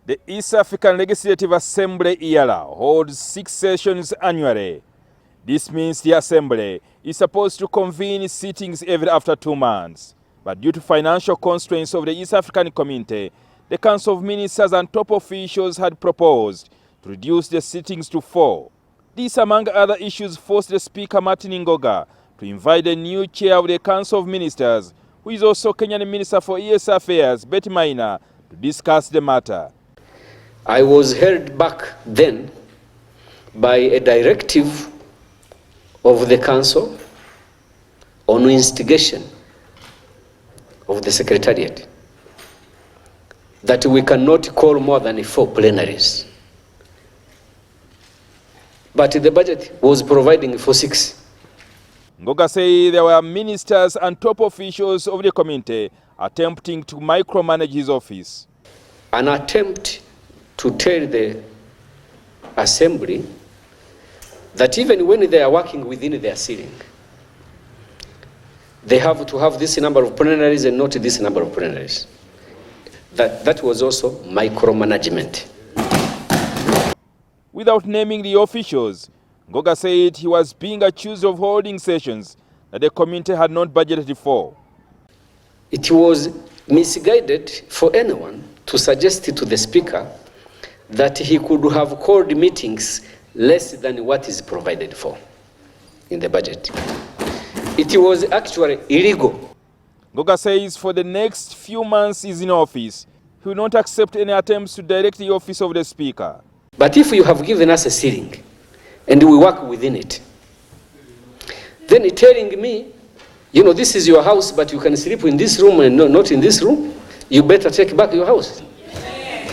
The East African Legislative Assembly EALA holds 6 sessions annually. This means the Assembly is supposed to convene sittings every after 2 months. But due to financial constraints of the East African Community, the Council of Ministers and top officials had proposed to reduce the sittings to 4. This, among other issues, forced the Speaker Martin Ngoga to invite the new chair of the Council of Ministers, who is also Kenyan Minister for EAS Affairs, Betty Maina, to discuss the matter. I was held back then by a directive of the Council on instigation of the secretariat that we cannot call more than 4 plenaries. But the budget was providing for 6. Ngoga said there were ministers and top officials of the community attempting to micromanage his office. An attempt to tell the Assembly that even when they are working within their ceiling, they have to have this number of plenaries and not this number of plenaries. That was also micromanagement. Without naming the officials, Ngoga said he was being accused of holding sessions that the community had not budgeted for. It was misguided for anyone to suggest to the Speaker that he could have called meetings less than what is provided for in the budget. It was actually illegal. Ngoga says for the next few months he's in office, he will not accept any attempts to direct the office of the Speaker. But if you have given us a ceiling and we work within it, then telling me, you know, this is your house, but you can sleep in this room and not in this room, you better take back your house.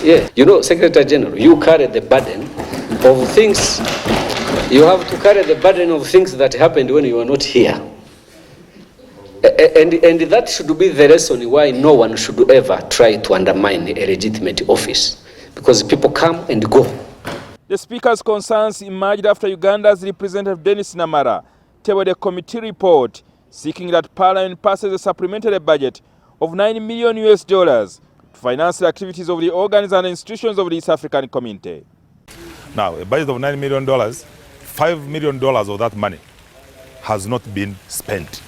Yeah, you know, Secretary General, you carry the burden of things. You have to carry the burden of things that happened when you were not here. And that should be the reason why no one should ever try to undermine a legitimate office, because people come and go. The Speaker's concerns emerged after Uganda's Representative Dennis Namara tabled a committee report seeking that Parliament passes a supplementary budget of $9 million to finance the activities of the organs and institutions of the East African Community. Now, a budget of $9 million, $5 million of that money has not been spent.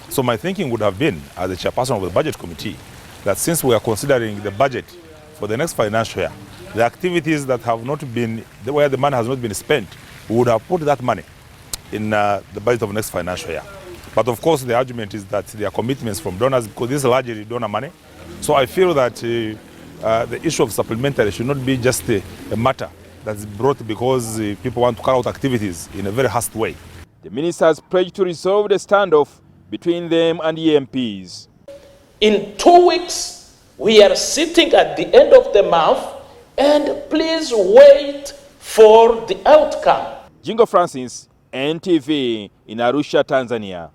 So my thinking would have been, as the chairperson of the budget committee, that since we are considering the budget for the next financial year, the activities that have not been, where the money has not been spent, we would have put that money in the budget of next financial year. But of course, the argument is that there are commitments from donors, because this is largely donor money. So I feel that the issue of supplementary should not be just a matter that's brought because people want to carry out activities in a very hasty way. The ministers pledged to resolve the standoff between them and the MPs. In 2 weeks, we are sitting at the end of the month, and please wait for the outcome. Jingo Francis, NTV in Arusha, Tanzania.